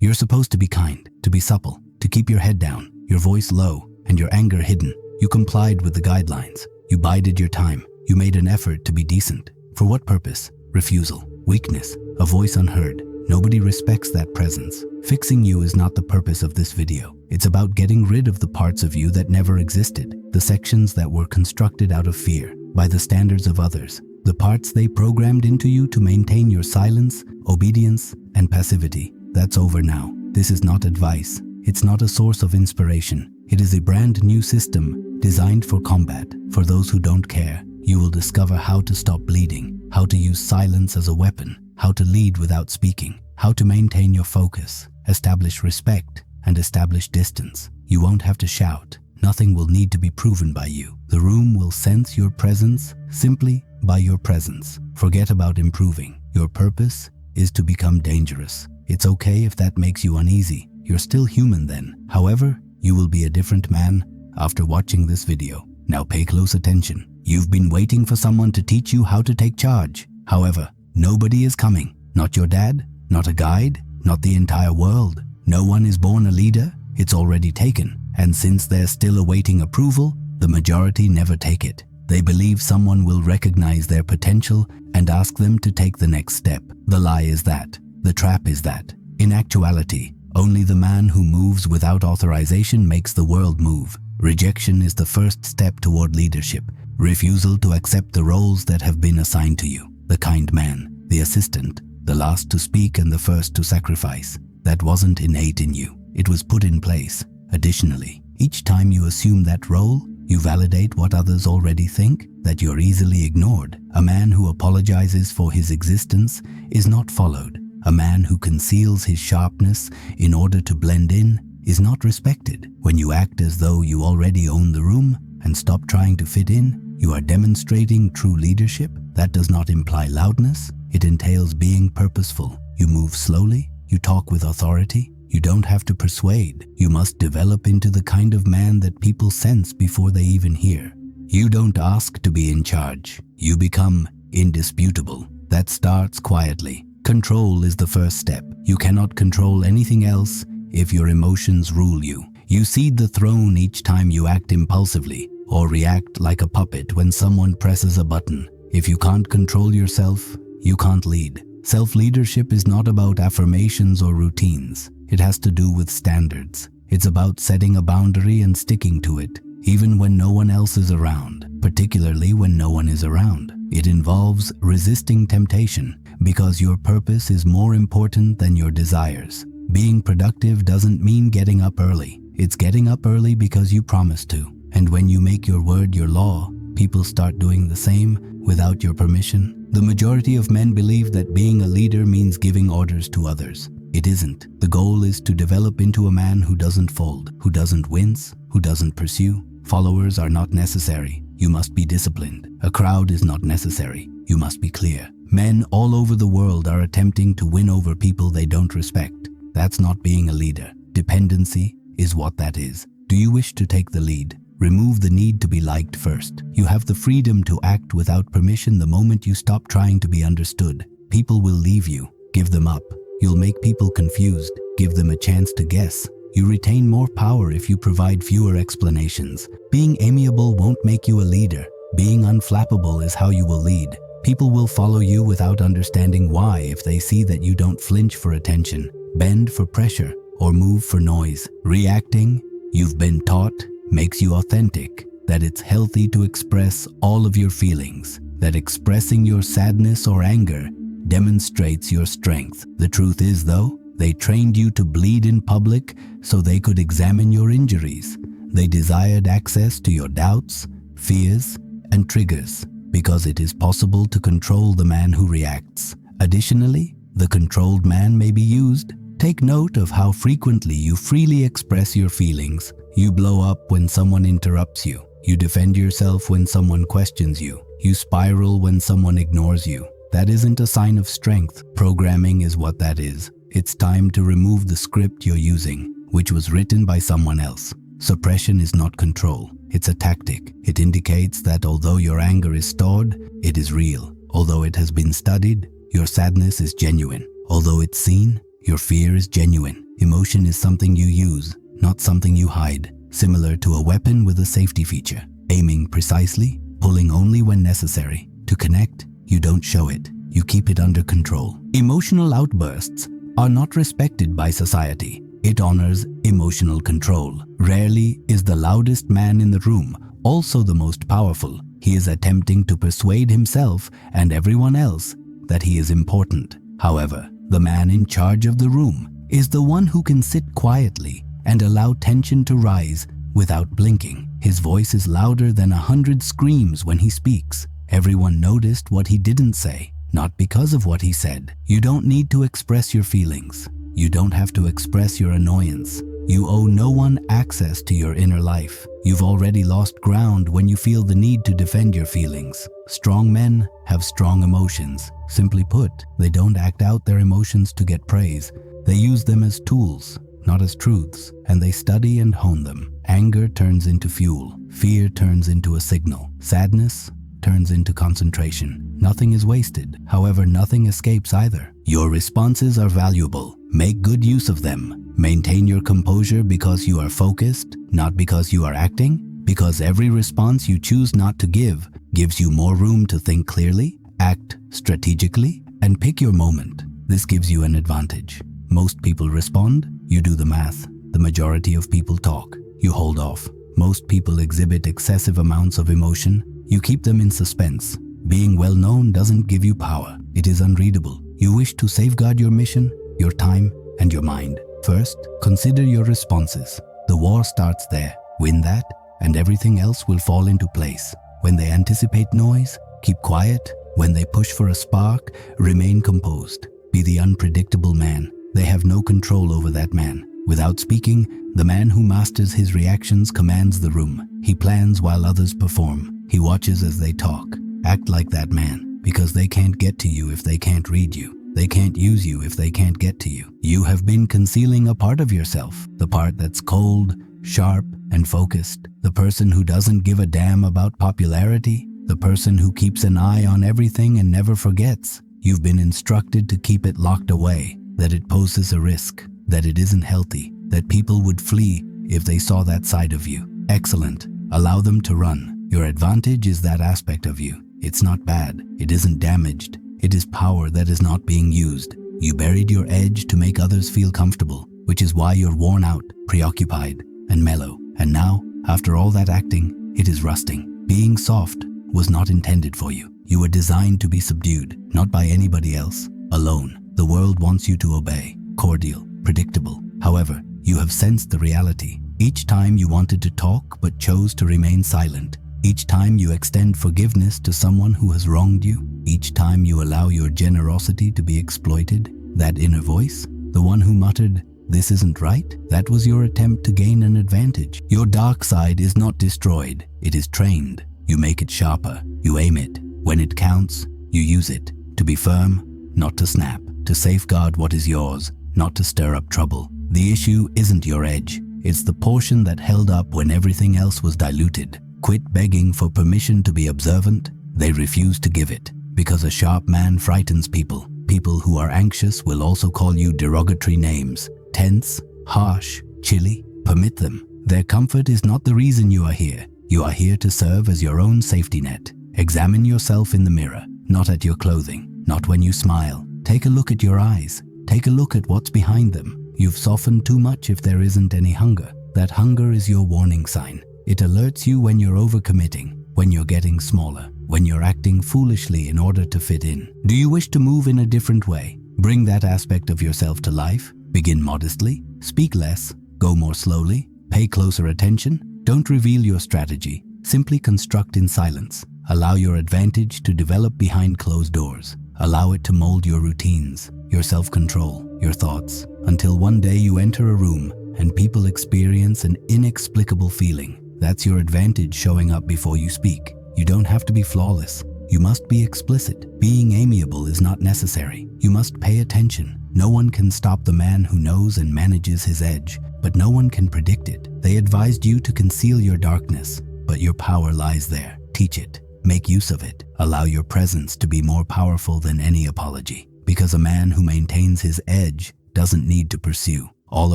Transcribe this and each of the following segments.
You're supposed to be kind, to be supple, to keep your head down, your voice low, and your anger hidden. You complied with the guidelines. You bided your time. You made an effort to be decent. For what purpose? Refusal, weakness, a voice unheard. Nobody respects that presence. Fixing you is not the purpose of this video. It's about getting rid of the parts of you that never existed, the sections that were constructed out of fear, by the standards of others, the parts they programmed into you to maintain your silence, obedience, and passivity. That's over now. This is not advice. It's not a source of inspiration. It is a brand new system designed for combat. For those who don't care, you will discover how to stop bleeding, how to use silence as a weapon, how to lead without speaking, how to maintain your focus, establish respect, and establish distance. You won't have to shout. Nothing will need to be proven by you. The room will sense your presence simply by your presence. Forget about improving. Your purpose is to become dangerous. It's okay if that makes you uneasy. You're still human then. However, you will be a different man after watching this video. Now pay close attention. You've been waiting for someone to teach you how to take charge. However, nobody is coming. Not your dad, not a guide, not the entire world. No one is born a leader. It's already taken. And since they're still awaiting approval, the majority never take it. They believe someone will recognize their potential and ask them to take the next step. The lie is that. The trap is that. In actuality, only the man who moves without authorization makes the world move. Rejection is the first step toward leadership. Refusal to accept the roles that have been assigned to you. The kind man, the assistant, the last to speak and the first to sacrifice. That wasn't innate in you. It was put in place. Additionally, each time you assume that role, you validate what others already think, that you're easily ignored. A man who apologizes for his existence is not followed. A man who conceals his sharpness in order to blend in is not respected. When you act as though you already own the room and stop trying to fit in, you are demonstrating true leadership. That does not imply loudness. It entails being purposeful. You move slowly. You talk with authority. You don't have to persuade. You must develop into the kind of man that people sense before they even hear. You don't ask to be in charge. You become indisputable. That starts quietly. Control is the first step. You cannot control anything else if your emotions rule you. You cede the throne each time you act impulsively or react like a puppet when someone presses a button. If you can't control yourself, you can't lead. Self-leadership is not about affirmations or routines. It has to do with standards. It's about setting a boundary and sticking to it, even when no one else is around, particularly when no one is around. It involves resisting temptation because your purpose is more important than your desires. Being productive doesn't mean getting up early. It's getting up early because you promised to. And when you make your word your law, people start doing the same without your permission. The majority of men believe that being a leader means giving orders to others. It isn't. The goal is to develop into a man who doesn't fold, who doesn't wince, who doesn't pursue. Followers are not necessary. You must be disciplined. A crowd is not necessary. You must be clear. Men all over the world are attempting to win over people they don't respect. That's not being a leader. Dependency is what that is. Do you wish to take the lead? Remove the need to be liked first. You have the freedom to act without permission the moment you stop trying to be understood. People will leave you. Give them up. You'll make people confused. Give them a chance to guess. You retain more power if you provide fewer explanations. Being amiable won't make you a leader. Being unflappable is how you will lead. People will follow you without understanding why if they see that you don't flinch for attention, bend for pressure, or move for noise. Reacting, you've been taught, makes you authentic. That it's healthy to express all of your feelings. That expressing your sadness or anger demonstrates your strength. The truth is, though, they trained you to bleed in public so they could examine your injuries. They desired access to your doubts, fears, and triggers because it is possible to control the man who reacts. Additionally, the controlled man may be used. Take note of how frequently you freely express your feelings. You blow up when someone interrupts you. You defend yourself when someone questions you. You spiral when someone ignores you. That isn't a sign of strength. Programming is what that is. It's time to remove the script you're using, which was written by someone else. Suppression is not control. It's a tactic. It indicates that although your anger is stored, it is real. Although it has been studied, your sadness is genuine. Although it's seen, your fear is genuine. Emotion is something you use, not something you hide, similar to a weapon with a safety feature, aiming precisely, pulling only when necessary. To connect, you don't show it, you keep it under control. Emotional outbursts are not respected by society. It honors emotional control. Rarely is the loudest man in the room also the most powerful. He is attempting to persuade himself and everyone else that he is important. However, the man in charge of the room is the one who can sit quietly and allow tension to rise without blinking. His voice is louder than 100 screams when he speaks. Everyone noticed what he didn't say, not because of what he said. You don't need to express your feelings. You don't have to express your annoyance. You owe no one access to your inner life. You've already lost ground when you feel the need to defend your feelings. Strong men have strong emotions. Simply put, they don't act out their emotions to get praise. They use them as tools, not as truths, and they study and hone them. Anger turns into fuel. Fear turns into a signal. Sadness turns into concentration. Nothing is wasted. However, nothing escapes either. Your responses are valuable. Make good use of them. Maintain your composure because you are focused, not because you are acting. Because every response you choose not to give gives you more room to think clearly, act strategically, and pick your moment. This gives you an advantage. Most people respond, you do the math. The majority of people talk, you hold off. Most people exhibit excessive amounts of emotion, you keep them in suspense. Being well known doesn't give you power, it is unreadable. You wish to safeguard your mission, your time, and your mind. First, consider your responses. The war starts there. Win that, and everything else will fall into place. When they anticipate noise, keep quiet. When they push for a spark, remain composed. Be the unpredictable man. They have no control over that man. Without speaking, the man who masters his reactions commands the room. He plans while others perform. He watches as they talk. Act like that man, because they can't get to you if they can't read you. They can't use you if they can't get to you. You have been concealing a part of yourself, the part that's cold, sharp, and focused. The person who doesn't give a damn about popularity. The person who keeps an eye on everything and never forgets. You've been instructed to keep it locked away, that it poses a risk, that it isn't healthy, that people would flee if they saw that side of you. Excellent. Allow them to run. Your advantage is that aspect of you. It's not bad. It isn't damaged. It is power that is not being used. You buried your edge to make others feel comfortable, which is why you're worn out, preoccupied, and mellow. And now, after all that acting, it is rusting. Being soft was not intended for you. You were designed to be subdued, not by anybody else. Alone. The world wants you to obey. Cordial, predictable. However, you have sensed the reality. Each time you wanted to talk but chose to remain silent. Each time you extend forgiveness to someone who has wronged you. Each time you allow your generosity to be exploited. That inner voice, the one who muttered, "This isn't right," that was your attempt to gain an advantage. Your dark side is not destroyed. It is trained. You make it sharper. You aim it. When it counts, you use it. To be firm, not to snap. To safeguard what is yours, not to stir up trouble. The issue isn't your edge. It's the portion that held up when everything else was diluted. Quit begging for permission to be observant. They refuse to give it. Because a sharp man frightens people. People who are anxious will also call you derogatory names. Tense, harsh, chilly. Permit them. Their comfort is not the reason you are here. You are here to serve as your own safety net. Examine yourself in the mirror, not at your clothing, not when you smile. Take a look at your eyes. Take a look at what's behind them. You've softened too much if there isn't any hunger. That hunger is your warning sign. It alerts you when you're overcommitting, when you're getting smaller, when you're acting foolishly in order to fit in. Do you wish to move in a different way? Bring that aspect of yourself to life. Begin modestly. Speak less. Go more slowly. Pay closer attention. Don't reveal your strategy. Simply construct in silence. Allow your advantage to develop behind closed doors. Allow it to mold your routines, your self-control, your thoughts, until one day you enter a room and people experience an inexplicable feeling. That's your advantage showing up before you speak. You don't have to be flawless. You must be explicit. Being amiable is not necessary. You must pay attention. No one can stop the man who knows and manages his edge, but no one can predict it. They advised you to conceal your darkness, but your power lies there. Teach it. Make use of it. Allow your presence to be more powerful than any apology. Because a man who maintains his edge doesn't need to pursue. All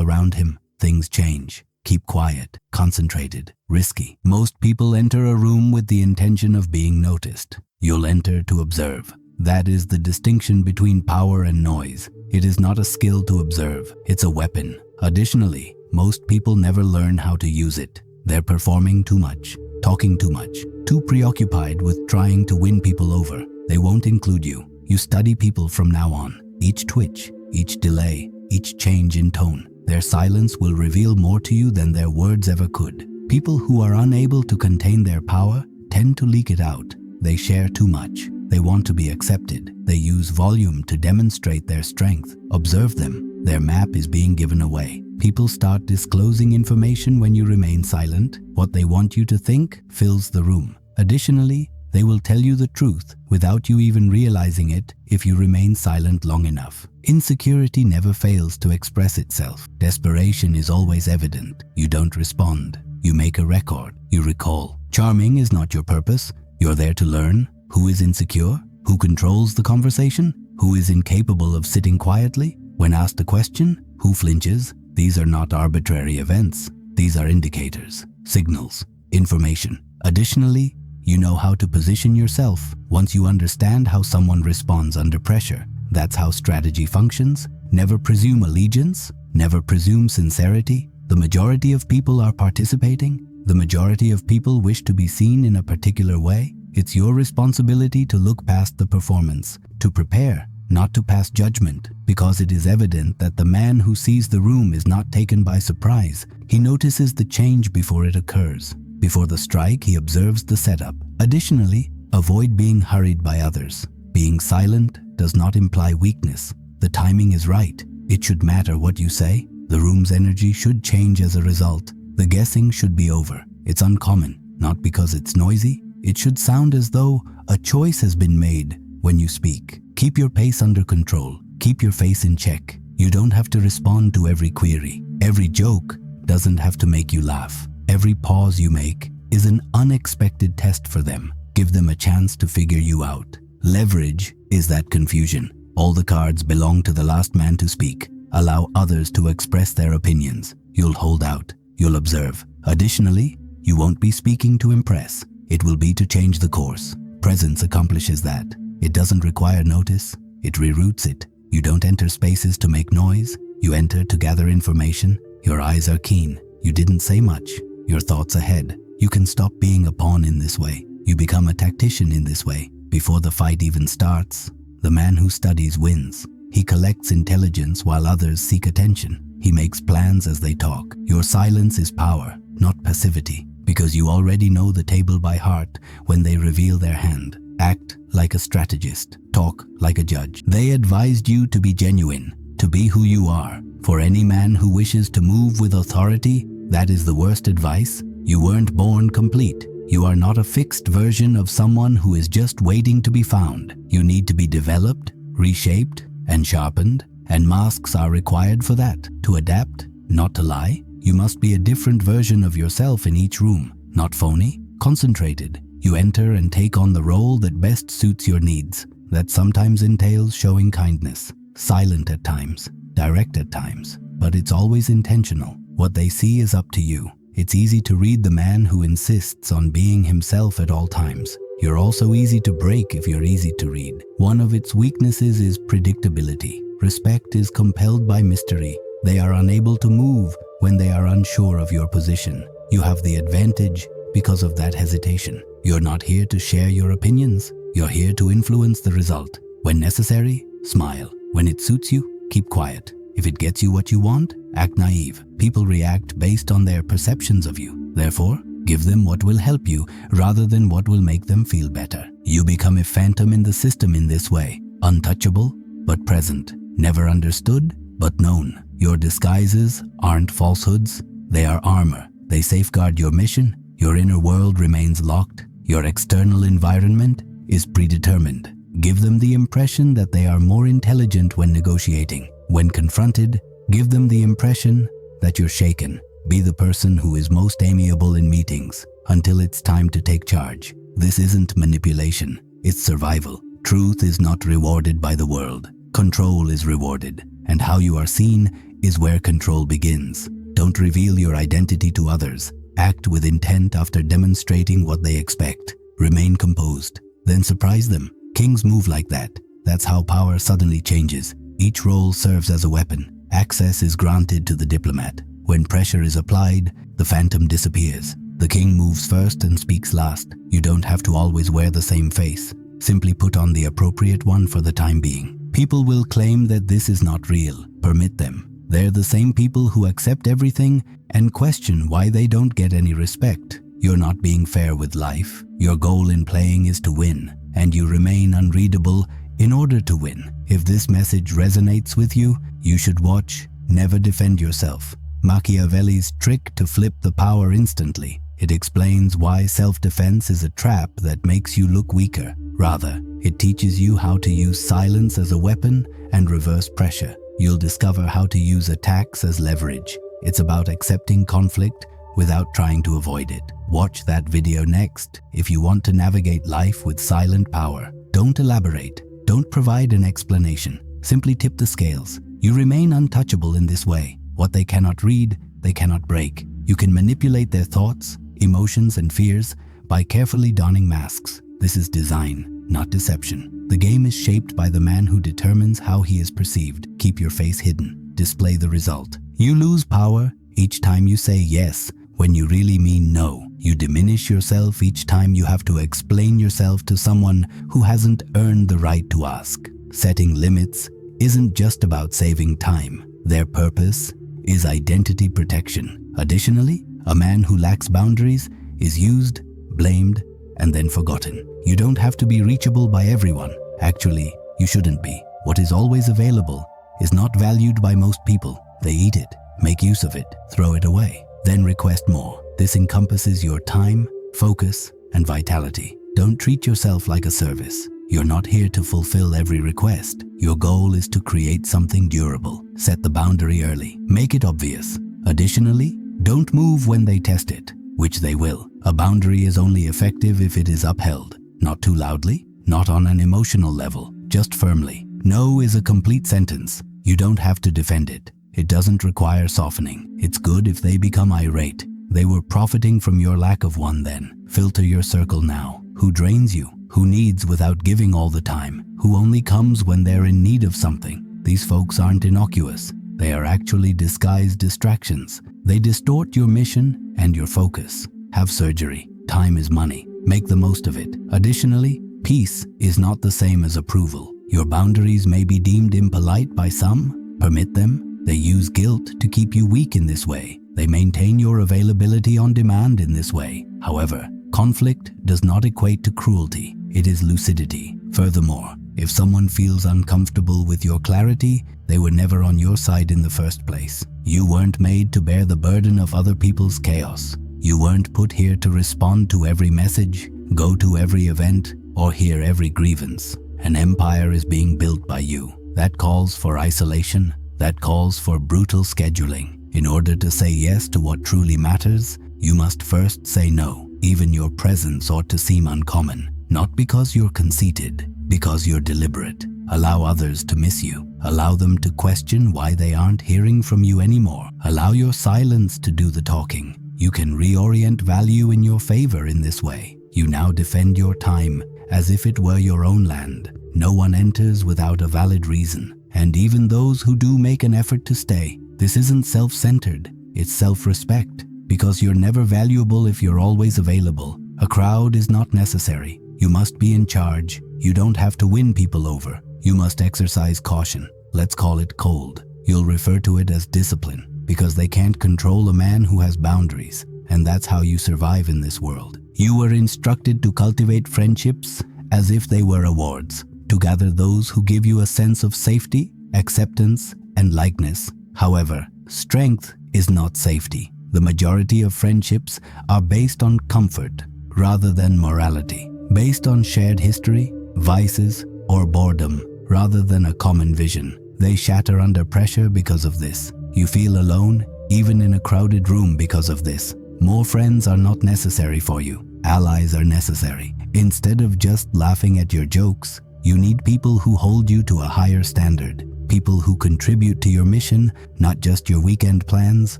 around him, things change. Keep quiet, concentrated, risky. Most people enter a room with the intention of being noticed. You'll enter to observe. That is the distinction between power and noise. It is not a skill to observe, it's a weapon. Additionally, most people never learn how to use it. They're performing too much, talking too much, too preoccupied with trying to win people over. They won't include you. You study people from now on. Each twitch, each delay, each change in tone. Their silence will reveal more to you than their words ever could. People who are unable to contain their power tend to leak it out. They share too much. They want to be accepted. They use volume to demonstrate their strength. Observe them. Their map is being given away. People start disclosing information when you remain silent. What they want you to think fills the room. Additionally, they will tell you the truth without you even realizing it if you remain silent long enough. Insecurity never fails to express itself. Desperation is always evident. You don't respond. You make a record. You recall. Charming is not your purpose. You're there to learn. Who is insecure? Who controls the conversation? Who is incapable of sitting quietly? When asked a question, who flinches? These are not arbitrary events. These are indicators, signals, information. Additionally, you know how to position yourself. Once you understand how someone responds under pressure, that's how strategy functions. Never presume allegiance. Never presume sincerity. The majority of people are participating. The majority of people wish to be seen in a particular way. It's your responsibility to look past the performance, to prepare, not to pass judgment, because it is evident that the man who sees the room is not taken by surprise. He notices the change before it occurs. Before the strike, he observes the setup. Additionally, avoid being hurried by others. Being silent does not imply weakness. The timing is right. It should matter what you say. The room's energy should change as a result. The guessing should be over. It's uncommon, not because it's noisy. It should sound as though a choice has been made when you speak. Keep your pace under control. Keep your face in check. You don't have to respond to every query. Every joke doesn't have to make you laugh. Every pause you make is an unexpected test for them. Give them a chance to figure you out. Leverage is that confusion. All the cards belong to the last man to speak. Allow others to express their opinions. You'll hold out. You'll observe. Additionally, you won't be speaking to impress. It will be to change the course. Presence accomplishes that. It doesn't require notice. It reroutes it. You don't enter spaces to make noise. You enter to gather information. Your eyes are keen. You didn't say much. Your thoughts ahead. You can stop being a pawn in this way. You become a tactician in this way. Before the fight even starts, the man who studies wins. He collects intelligence while others seek attention. He makes plans as they talk. Your silence is power, not passivity, because you already know the table by heart when they reveal their hand. Act like a strategist. Talk like a judge. They advised you to be genuine, to be who you are. For any man who wishes to move with authority, that is the worst advice. You weren't born complete. You are not a fixed version of someone who is just waiting to be found. You need to be developed, reshaped, and sharpened, and masks are required for that. To adapt, not to lie. You must be a different version of yourself in each room, not phony, concentrated. You enter and take on the role that best suits your needs. That sometimes entails showing kindness, silent at times, direct at times, but it's always intentional. What they see is up to you. It's easy to read the man who insists on being himself at all times. You're also easy to break if you're easy to read. One of its weaknesses is predictability. Respect is compelled by mystery. They are unable to move when they are unsure of your position. You have the advantage because of that hesitation. You're not here to share your opinions. You're here to influence the result. When necessary, smile. When it suits you, keep quiet. If it gets you what you want, act naive. People react based on their perceptions of you. Therefore, give them what will help you rather than what will make them feel better. You become a phantom in the system in this way. Untouchable, but present. Never understood, but known. Your disguises aren't falsehoods. They are armor. They safeguard your mission. Your inner world remains locked. Your external environment is predetermined. Give them the impression that they are more intelligent when negotiating. When confronted, give them the impression that you're shaken. Be the person who is most amiable in meetings until it's time to take charge. This isn't manipulation, it's survival. Truth is not rewarded by the world. Control is rewarded, and how you are seen is where control begins. Don't reveal your identity to others. Act with intent after demonstrating what they expect. Remain composed, then surprise them. Kings move like that. That's how power suddenly changes. Each role serves as a weapon. Access is granted to the diplomat. When pressure is applied, the phantom disappears. The king moves first and speaks last. You don't have to always wear the same face. Simply put on the appropriate one for the time being. People will claim that this is not real. Permit them. They're the same people who accept everything and question why they don't get any respect. You're not being fair with life. Your goal in playing is to win, and you remain unreadable in order to win. If this message resonates with you, you should watch. Never defend yourself. Machiavelli's trick to flip the power instantly. It explains why self-defense is a trap that makes you look weaker. Rather, it teaches you how to use silence as a weapon and reverse pressure. You'll discover how to use attacks as leverage. It's about accepting conflict without trying to avoid it. Watch that video next if you want to navigate life with silent power. Don't elaborate. Don't provide an explanation. Simply tip the scales. You remain untouchable in this way. What they cannot read, they cannot break. You can manipulate their thoughts, emotions, and fears by carefully donning masks. This is design, not deception. The game is shaped by the man who determines how he is perceived. Keep your face hidden. Display the result. You lose power each time you say yes when you really mean no. You diminish yourself each time you have to explain yourself to someone who hasn't earned the right to ask. Setting limits isn't just about saving time. Their purpose is identity protection. Additionally, a man who lacks boundaries is used, blamed, and then forgotten. You don't have to be reachable by everyone. Actually, you shouldn't be. What is always available is not valued by most people. They eat it, make use of it, throw it away, then request more. This encompasses your time, focus, and vitality. Don't treat yourself like a service. You're not here to fulfill every request. Your goal is to create something durable. Set the boundary early. Make it obvious. Additionally, don't move when they test it, which they will. A boundary is only effective if it is upheld. Not too loudly, not on an emotional level, just firmly. No is a complete sentence. You don't have to defend it. It doesn't require softening. It's good if they become irate. They were profiting from your lack of one then. Filter your circle now. Who drains you? Who needs without giving all the time? Who only comes when they're in need of something? These folks aren't innocuous. They are actually disguised distractions. They distort your mission and your focus. Have surgery. Time is money. Make the most of it. Additionally, peace is not the same as approval. Your boundaries may be deemed impolite by some. Permit them. They use guilt to keep you weak in this way. They maintain your availability on demand in this way. However, conflict does not equate to cruelty. It is lucidity. Furthermore, if someone feels uncomfortable with your clarity, they were never on your side in the first place. You weren't made to bear the burden of other people's chaos. You weren't put here to respond to every message, go to every event, or hear every grievance. An empire is being built by you. That calls for isolation. That calls for brutal scheduling. In order to say yes to what truly matters, you must first say no. Even your presence ought to seem uncommon. Not because you're conceited, because you're deliberate. Allow others to miss you. Allow them to question why they aren't hearing from you anymore. Allow your silence to do the talking. You can reorient value in your favor in this way. You now defend your time as if it were your own land. No one enters without a valid reason. And even those who do make an effort to stay, this isn't self-centered, it's self-respect. Because you're never valuable if you're always available. A crowd is not necessary. You must be in charge. You don't have to win people over. You must exercise caution. Let's call it cold. You'll refer to it as discipline, because they can't control a man who has boundaries, and that's how you survive in this world. You were instructed to cultivate friendships as if they were awards, to gather those who give you a sense of safety, acceptance, and likeness. However, strength is not safety. The majority of friendships are based on comfort rather than morality, based on shared history, vices, or boredom rather than a common vision. They shatter under pressure because of this. You feel alone, even in a crowded room, because of this. More friends are not necessary for you. Allies are necessary. Instead of just laughing at your jokes, you need people who hold you to a higher standard. People who contribute to your mission, not just your weekend plans,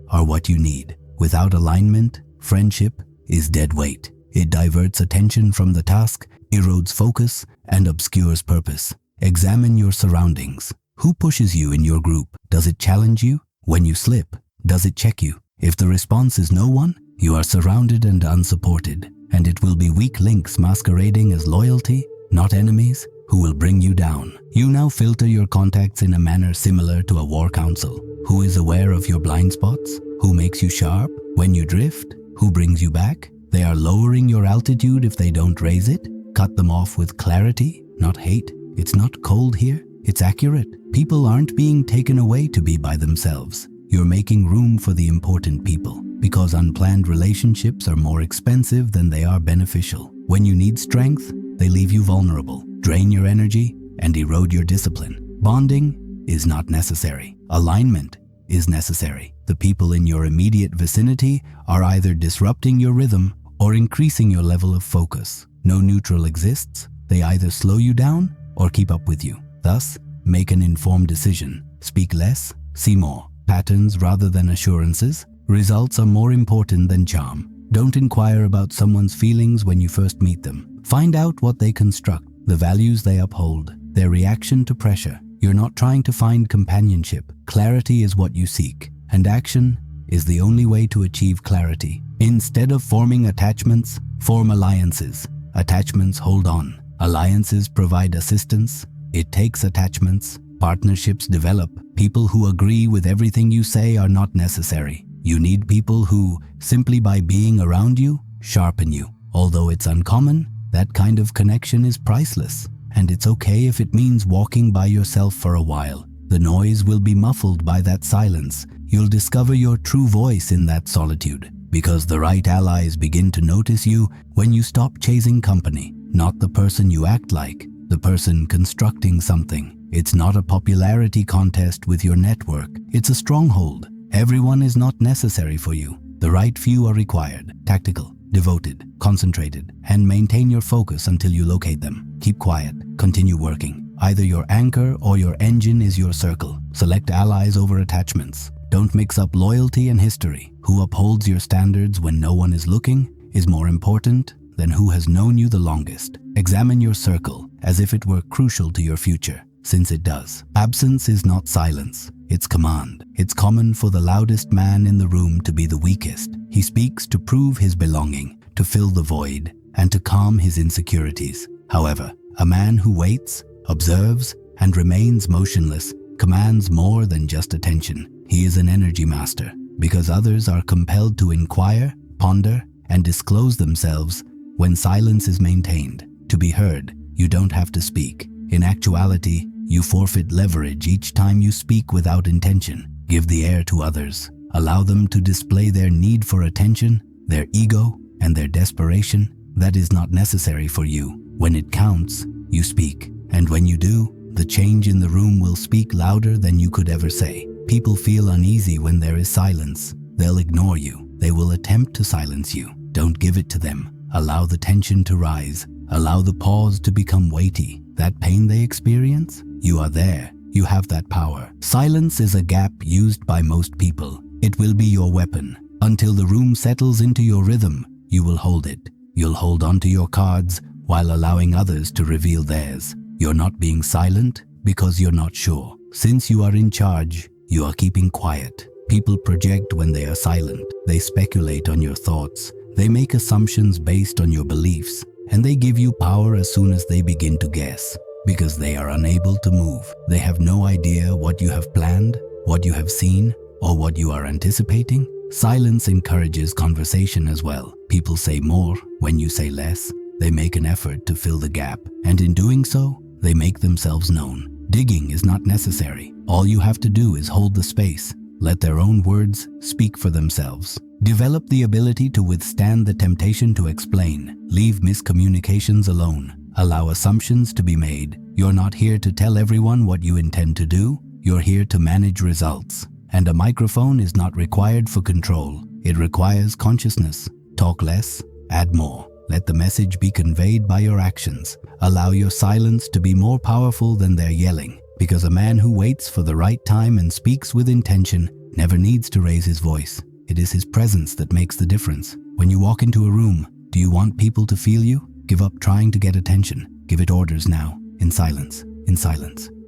are what you need. Without alignment, friendship is dead weight. It diverts attention from the task, erodes focus, and obscures purpose. Examine your surroundings. Who pushes you in your group? Does it challenge you? When you slip, does it check you? If the response is no one, you are surrounded and unsupported, and it will be weak links masquerading as loyalty, not enemies, who will bring you down. You now filter your contacts in a manner similar to a war council. Who is aware of your blind spots? Who makes you sharp when you drift? Who brings you back? They are lowering your altitude if they don't raise it. Cut them off with clarity, not hate. It's not cold here, it's accurate. People aren't being taken away to be by themselves. You're making room for the important people, because unplanned relationships are more expensive than they are beneficial. When you need strength, they leave you vulnerable, drain your energy, and erode your discipline. Bonding is not necessary. Alignment is necessary. The people in your immediate vicinity are either disrupting your rhythm or increasing your level of focus. No neutral exists. They either slow you down or keep up with you. Thus, make an informed decision. Speak less, see more. Patterns rather than assurances. Results are more important than charm. Don't inquire about someone's feelings when you first meet them. Find out what they construct, the values they uphold, their reaction to pressure. You're not trying to find companionship. Clarity is what you seek, and action is the only way to achieve clarity. Instead of forming attachments, form alliances. Attachments hold on. Alliances provide assistance. It takes attachments. Partnerships develop. People who agree with everything you say are not necessary. You need people who, simply by being around you, sharpen you. Although it's uncommon, that kind of connection is priceless. And it's okay if it means walking by yourself for a while. The noise will be muffled by that silence. You'll discover your true voice in that solitude. Because the right allies begin to notice you when you stop chasing company. Not the person you act like, the person constructing something. It's not a popularity contest with your network. It's a stronghold. Everyone is not necessary for you. The right few are required. Tactical, devoted, concentrated, and maintain your focus until you locate them. Keep quiet. Continue working. Either your anchor or your engine is your circle. Select allies over attachments. Don't mix up loyalty and history. Who upholds your standards when no one is looking is more important than who has known you the longest. Examine your circle as if it were crucial to your future, since it does. Absence is not silence, it's command. It's common for the loudest man in the room to be the weakest. He speaks to prove his belonging, to fill the void, and to calm his insecurities. However, a man who waits, observes, and remains motionless commands more than just attention. He is an energy master, because others are compelled to inquire, ponder, and disclose themselves when silence is maintained. To be heard, you don't have to speak. In actuality, you forfeit leverage each time you speak without intention. Give the air to others. Allow them to display their need for attention, their ego, and their desperation. That is not necessary for you. When it counts, you speak. And when you do, the change in the room will speak louder than you could ever say. People feel uneasy when there is silence. They'll ignore you. They will attempt to silence you. Don't give it to them. Allow the tension to rise. Allow the pause to become weighty. That pain they experience, you are there. You have that power. Silence is a gap used by most people. It will be your weapon. Until the room settles into your rhythm, you will hold it. You'll hold onto your cards while allowing others to reveal theirs. You're not being silent because you're not sure. Since you are in charge, you are keeping quiet. People project when they are silent. They speculate on your thoughts. They make assumptions based on your beliefs, and they give you power as soon as they begin to guess. Because they are unable to move. They have no idea what you have planned, what you have seen, or what you are anticipating. Silence encourages conversation as well. People say more when you say less. They make an effort to fill the gap, and in doing so, they make themselves known. Digging is not necessary. All you have to do is hold the space. Let their own words speak for themselves. Develop the ability to withstand the temptation to explain. Leave miscommunications alone. Allow assumptions to be made. You're not here to tell everyone what you intend to do. You're here to manage results. And a microphone is not required for control. It requires consciousness. Talk less, add more. Let the message be conveyed by your actions. Allow your silence to be more powerful than their yelling. Because a man who waits for the right time and speaks with intention never needs to raise his voice. It is his presence that makes the difference. When you walk into a room, do you want people to feel you? Give up trying to get attention. Give it orders now, in silence,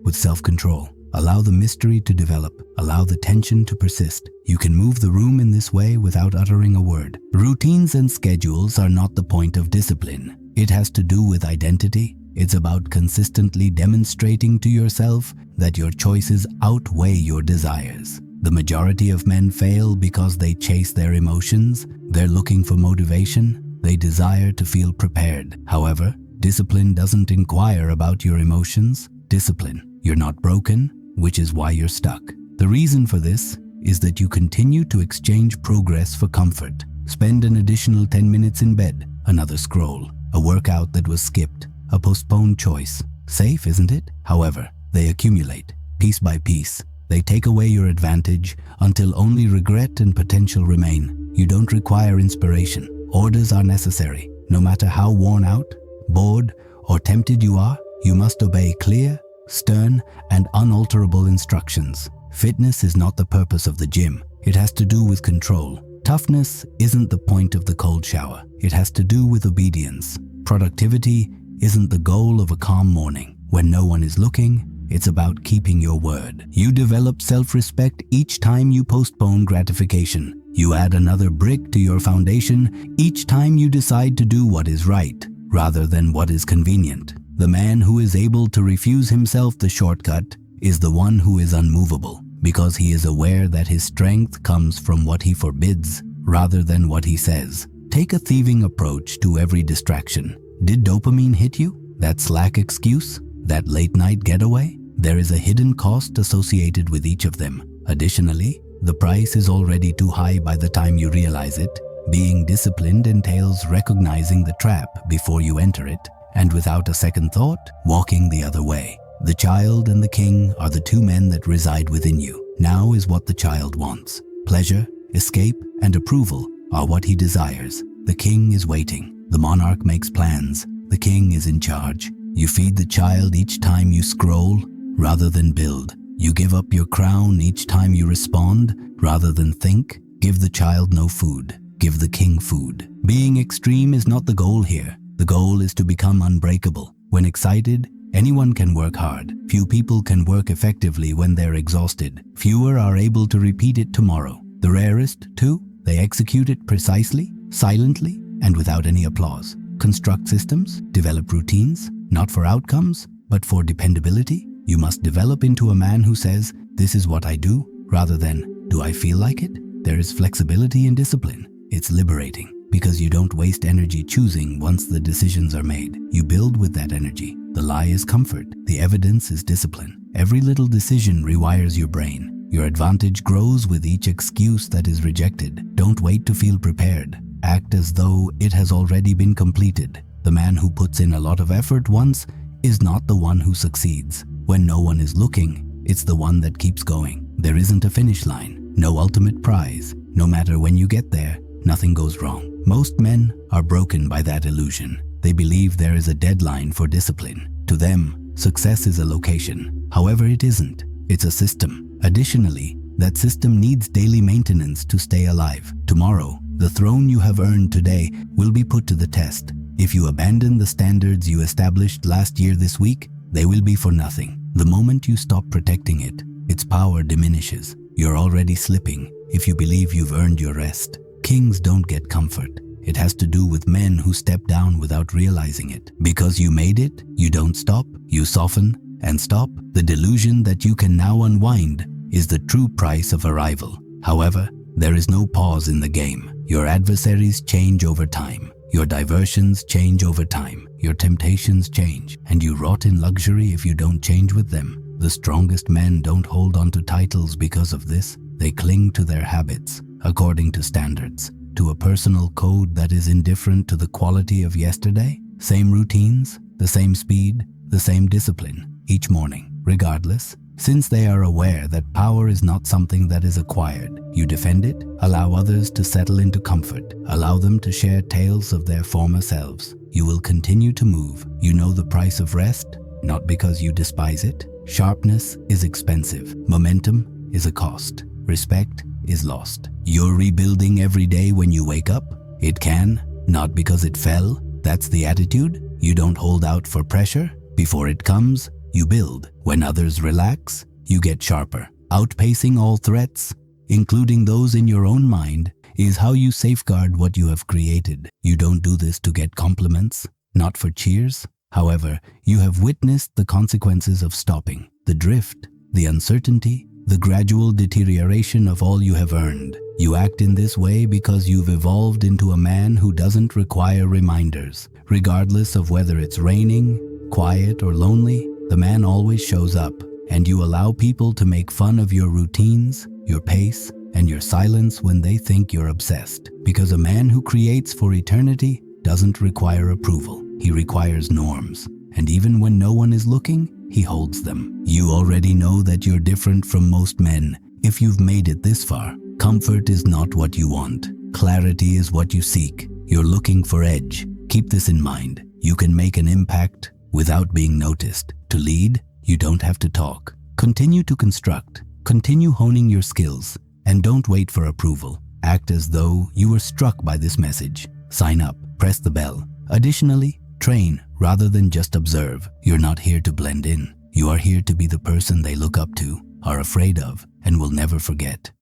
with self-control. Allow the mystery to develop. Allow the tension to persist. You can move the room in this way without uttering a word. Routines and schedules are not the point of discipline. It has to do with identity. It's about consistently demonstrating to yourself that your choices outweigh your desires. The majority of men fail because they chase their emotions. They're looking for motivation. They desire to feel prepared. However, discipline doesn't inquire about your emotions. Discipline, you're not broken, which is why you're stuck. The reason for this is that you continue to exchange progress for comfort. Spend an additional 10 minutes in bed, another scroll, a workout that was skipped, a postponed choice. Safe, isn't it? However, they accumulate, piece by piece. They take away your advantage until only regret and potential remain. You don't require inspiration. Orders are necessary. No matter how worn out, bored, or tempted you are, you must obey clear, stern, and unalterable instructions. Fitness is not the purpose of the gym. It has to do with control. Toughness isn't the point of the cold shower. It has to do with obedience. Productivity isn't the goal of a calm morning. When no one is looking, it's about keeping your word. You develop self-respect each time you postpone gratification. You add another brick to your foundation each time you decide to do what is right, rather than what is convenient. The man who is able to refuse himself the shortcut is the one who is unmovable, because he is aware that his strength comes from what he forbids rather than what he says. Take a thieving approach to every distraction. Did dopamine hit you? That Slack excuse? That late night getaway? There is a hidden cost associated with each of them. Additionally, the price is already too high by the time you realize it. Being disciplined entails recognizing the trap before you enter it, and without a second thought, walking the other way. The child and the king are the two men that reside within you. Now is what the child wants. Pleasure, escape, and approval are what he desires. The king is waiting. The monarch makes plans. The king is in charge. You feed the child each time you scroll, rather than build. You give up your crown each time you respond, rather than think. Give the child no food. Give the king food. Being extreme is not the goal here. The goal is to become unbreakable. When excited, anyone can work hard. Few people can work effectively when they're exhausted. Fewer are able to repeat it tomorrow. The rarest, too, they execute it precisely, silently, and without any applause. Construct systems, develop routines, not for outcomes, but for dependability. You must develop into a man who says, "This is what I do," rather than, "Do I feel like it?" There is flexibility in discipline. It's liberating, because you don't waste energy choosing once the decisions are made. You build with that energy. The lie is comfort. The evidence is discipline. Every little decision rewires your brain. Your advantage grows with each excuse that is rejected. Don't wait to feel prepared. Act as though it has already been completed. The man who puts in a lot of effort once is not the one who succeeds. When no one is looking, it's the one that keeps going. There isn't a finish line, no ultimate prize. No matter when you get there, nothing goes wrong. Most men are broken by that illusion. They believe there is a deadline for discipline. To them, success is a location. However, it isn't. It's a system. Additionally, that system needs daily maintenance to stay alive. Tomorrow, the throne you have earned today will be put to the test. If you abandon the standards you established last year this week, they will be for nothing. The moment you stop protecting it, its power diminishes. You're already slipping if you believe you've earned your rest. Kings don't get comfort. It has to do with men who step down without realizing it. Because you made it, you don't stop, you soften and stop. The delusion that you can now unwind is the true price of arrival. However, there is no pause in the game. Your adversaries change over time. Your diversions change over time. Your temptations change, and you rot in luxury if you don't change with them. The strongest men don't hold on to titles because of this. They cling to their habits, according to standards, to a personal code that is indifferent to the quality of yesterday. Same routines, the same speed, the same discipline, each morning, regardless. Since they are aware that power is not something that is acquired, you defend it, allow others to settle into comfort, allow them to share tales of their former selves. You will continue to move. You know the price of rest, not because you despise it. Sharpness is expensive. Momentum is a cost. Respect is lost. You're rebuilding every day when you wake up. It can, not because it fell. That's the attitude. You don't hold out for pressure. Before it comes, you build. When others relax, you get sharper. Outpacing all threats, including those in your own mind, is how you safeguard what you have created. You don't do this to get compliments, not for cheers. However, you have witnessed the consequences of stopping, the drift, the uncertainty, the gradual deterioration of all you have earned. You act in this way because you've evolved into a man who doesn't require reminders. Regardless of whether it's raining, quiet, or lonely, the man always shows up, and you allow people to make fun of your routines, your pace, and your silence when they think you're obsessed. Because a man who creates for eternity doesn't require approval. He requires norms, and even when no one is looking, he holds them. You already know that you're different from most men. If you've made it this far, comfort is not what you want. Clarity is what you seek. You're looking for edge. Keep this in mind. You can make an impact without being noticed. To lead, you don't have to talk. Continue to construct. Continue honing your skills, and don't wait for approval. Act as though you were struck by this message. Sign up. Press the bell. Additionally, train rather than just observe. You're not here to blend in. You are here to be the person they look up to, are afraid of, and will never forget.